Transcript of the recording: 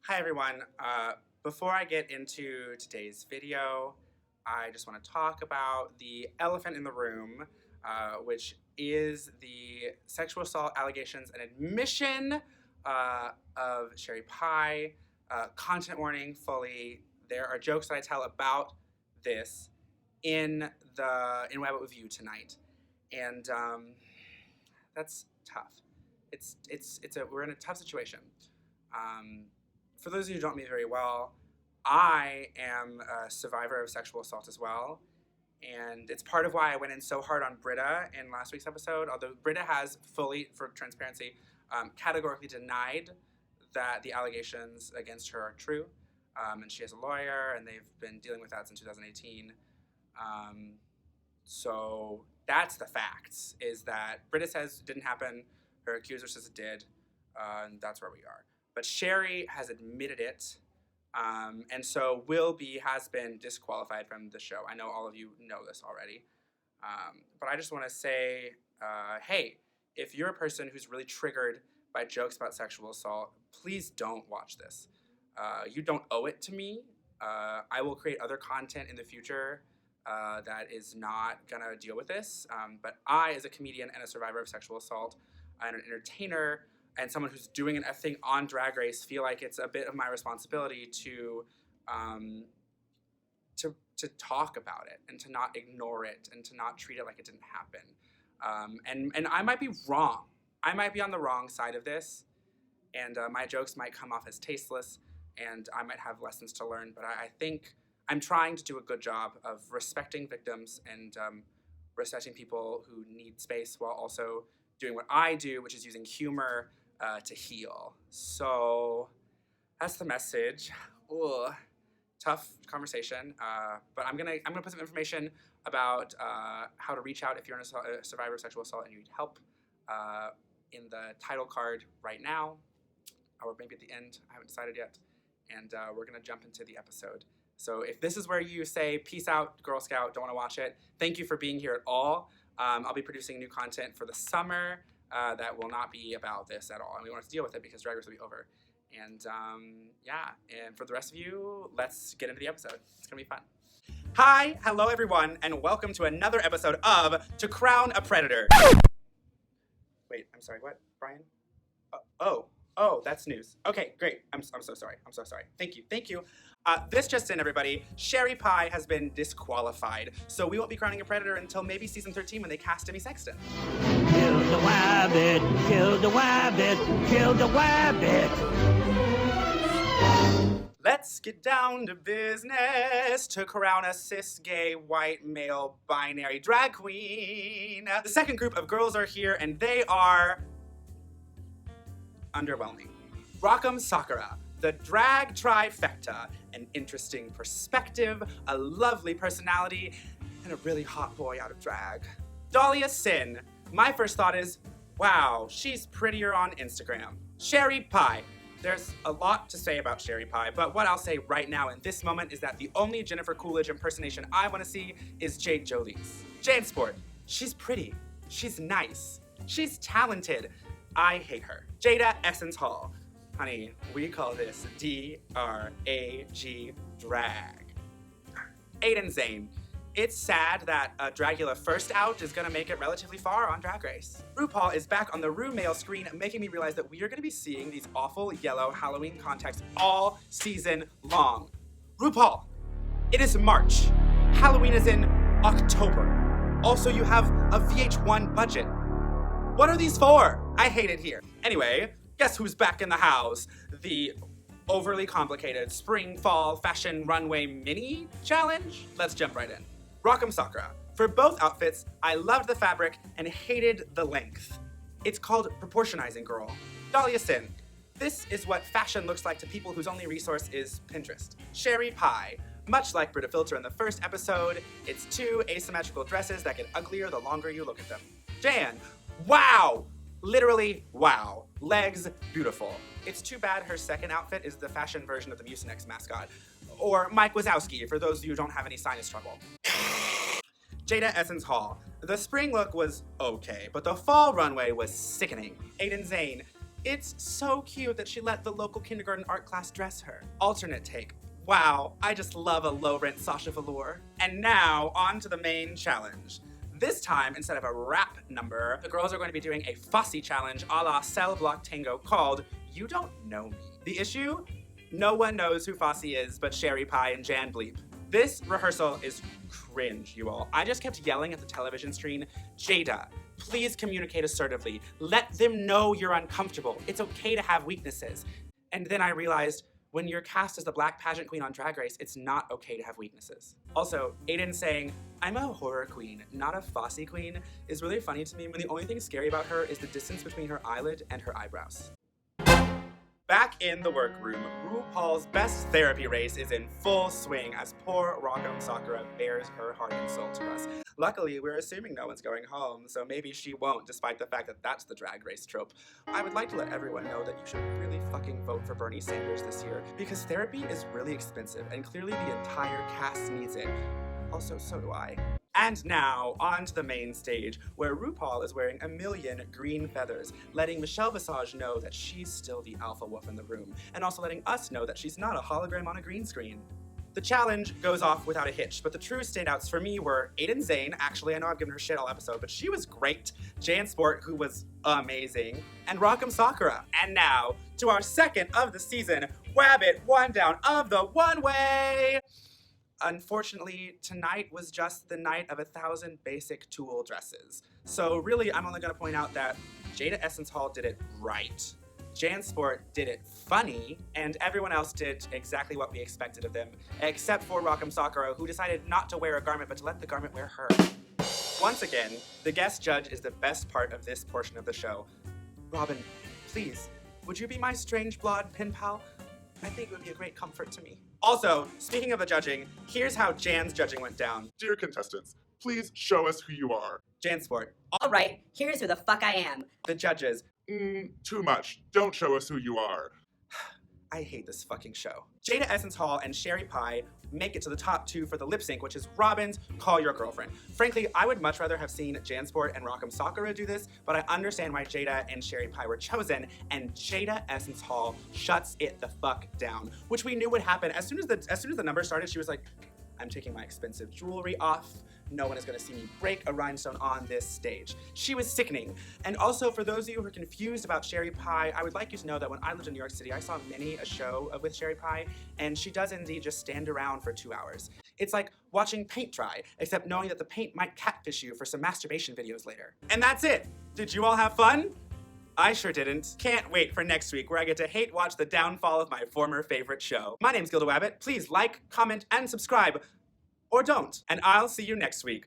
Hi everyone. Before I get into today's video, I just want to talk about the elephant in the room, which is the sexual assault allegations and admission of Sherry Pie. Content warning fully. There are jokes that I tell about this in Wabbit WUVIEW tonight, and that's tough. We're in a tough situation. For those of you who don't know me very well, I am a survivor of sexual assault as well. And it's part of why I went in so hard on Britta in last week's episode, although Britta has fully, for transparency, categorically denied that the allegations against her are true. And she has a lawyer, and they've been dealing with that since 2018. So that's the facts, is that Britta says it didn't happen, her accuser says it did, and that's where we are. But Sherry has admitted it, and so has been disqualified from the show. I know all of you know this already, but I just want to say, hey, if you're a person who's really triggered by jokes about sexual assault, please don't watch this. You don't owe it to me. I will create other content in the future that is not gonna deal with this, but I, as a comedian and a survivor of sexual assault and an entertainer, and someone who's doing a thing on Drag Race, feel like it's a bit of my responsibility to talk about it and to not ignore it and to not treat it like it didn't happen. And I might be wrong. I might be on the wrong side of this, and my jokes might come off as tasteless, and I might have lessons to learn, but I think I'm trying to do a good job of respecting victims and respecting people who need space while also doing what I do, which is using humor to heal. So that's the message. Ugh. Tough conversation, but I'm gonna put some information about how to reach out if you're a survivor of sexual assault and you need help in the title card right now, or maybe at the end. I haven't decided yet, and we're gonna jump into the episode. So if this is where you say peace out, Girl Scout, don't want to watch it, thank you for being here at all. I'll be producing new content for the summer that will not be about this at all. And we won't have to deal with it because Drag Race will be over. And yeah, and for the rest of you, let's get into the episode. It's gonna be fun. Hi, hello everyone, and welcome to another episode of To Crown a Predator. Wait, I'm sorry, what, Brian? Oh, that's news. Okay, great. I'm so sorry. Thank you. This just in, everybody. Sherry Pie has been disqualified, so we won't be crowning a predator until maybe season 13 when they cast Demi Sexton. Kill the Wabbit, kill the Wabbit, kill the Wabbit. Let's get down to business to crown a cis, gay, white, male, binary drag queen. The second group of girls are here, and they are underwhelming. Rock'em Sakura, the drag trifecta, an interesting perspective, a lovely personality, and a really hot boy out of drag. Dahlia Sin, my first thought is, wow, she's prettier on Instagram. Sherry Pie. There's a lot to say about Sherry Pie, but what I'll say right now in this moment is that the only Jennifer Coolidge impersonation I want to see is Jade Jolie's. Jansport, she's pretty, she's nice, she's talented. I hate her. Jada Essence Hall. Honey, we call this D-R-A-G drag. Aiden Zane. It's sad that Dragula First Out is gonna make it relatively far on Drag Race. RuPaul is back on the RuMail screen, making me realize that we are gonna be seeing these awful yellow Halloween contexts all season long. RuPaul, it is March. Halloween is in October. Also, you have a VH1 budget. What are these for? I hate it here. Anyway, guess who's back in the house? The overly complicated spring-fall fashion runway mini challenge? Let's jump right in. Rock'em Sakura. For both outfits, I loved the fabric and hated the length. It's called proportionizing, girl. Dahlia Sin. This is what fashion looks like to people whose only resource is Pinterest. Sherry Pie. Much like Brita Filter in the first episode, it's two asymmetrical dresses that get uglier the longer you look at them. Jan. Wow! Literally, wow. Legs, beautiful. It's too bad her second outfit is the fashion version of the Mucinex mascot. Or Mike Wazowski, for those of you who don't have any sinus trouble. Jada Essence Hall. The spring look was okay, but the fall runway was sickening. Aiden Zane. It's so cute that she let the local kindergarten art class dress her. Alternate take. Wow, I just love a low-rent Sasha velour. And now, on to the main challenge. This time, instead of a rap number, the girls are going to be doing a Fosse challenge a la Cell Block Tango called You Don't Know Me. The issue? No one knows who Fosse is but Sherry Pie and Jan Bleep. This rehearsal is cringe, you all. I just kept yelling at the television screen, Jada, please communicate assertively. Let them know you're uncomfortable. It's okay to have weaknesses. And then I realized, when you're cast as the black pageant queen on Drag Race, it's not okay to have weaknesses. Also, Aiden saying, I'm a horror queen, not a Fosse queen, is really funny to me when the only thing scary about her is the distance between her eyelid and her eyebrows. Back in the workroom, RuPaul's best therapy race is in full swing as poor Rocco Sakura bears her heart and soul to us. Luckily, we're assuming no one's going home, so maybe she won't, despite the fact that that's the Drag Race trope. I would like to let everyone know that you should really fucking vote for Bernie Sanders this year, because therapy is really expensive, and clearly the entire cast needs it. Also, so do I. And now, on to the main stage, where RuPaul is wearing a million green feathers, letting Michelle Visage know that she's still the alpha wolf in the room, and also letting us know that she's not a hologram on a green screen. The challenge goes off without a hitch, but the true standouts for me were Aiden Zane, actually I know I've given her shit all episode, but she was great, Jan Sport, who was amazing, and Rock'em Sakura. And now, to our second of the season, Wabbit, one down of the one-way! Unfortunately, tonight was just the night of 1,000 basic tulle dresses. So really, I'm only gonna point out that Jada Essence Hall did it right, Jan Sport did it funny, and everyone else did exactly what we expected of them, except for Rock'em Sakura, who decided not to wear a garment, but to let the garment wear her. Once again, the guest judge is the best part of this portion of the show. Robin, please, would you be my strange blonde pen pal? I think it would be a great comfort to me. Also, speaking of the judging, here's how Jan's judging went down. Dear contestants, please show us who you are. Jan Sport. All right, here's who the fuck I am. The judges. Too much. Don't show us who you are. I hate this fucking show. Jada Essence Hall and Sherry Pie make it to the top two for the lip sync, which is Robin's Call Your Girlfriend. Frankly, I would much rather have seen Jansport and Rock'em Sakura do this, but I understand why Jada and Sherry Pie were chosen, and Jada Essence Hall shuts it the fuck down, which we knew would happen. As soon as the number started, she was like, I'm taking my expensive jewelry off. No one is gonna see me break a rhinestone on this stage. She was sickening. And also, for those of you who are confused about Sherry Pie, I would like you to know that when I lived in New York City, I saw many a show with Sherry Pie, and she does indeed just stand around for 2 hours. It's like watching paint dry, except knowing that the paint might catfish you for some masturbation videos later. And that's it. Did you all have fun? I sure didn't. Can't wait for next week where I get to hate watch the downfall of my former favorite show. My name's Gilda Wabbit. Please like, comment, and subscribe. Or don't. And I'll see you next week.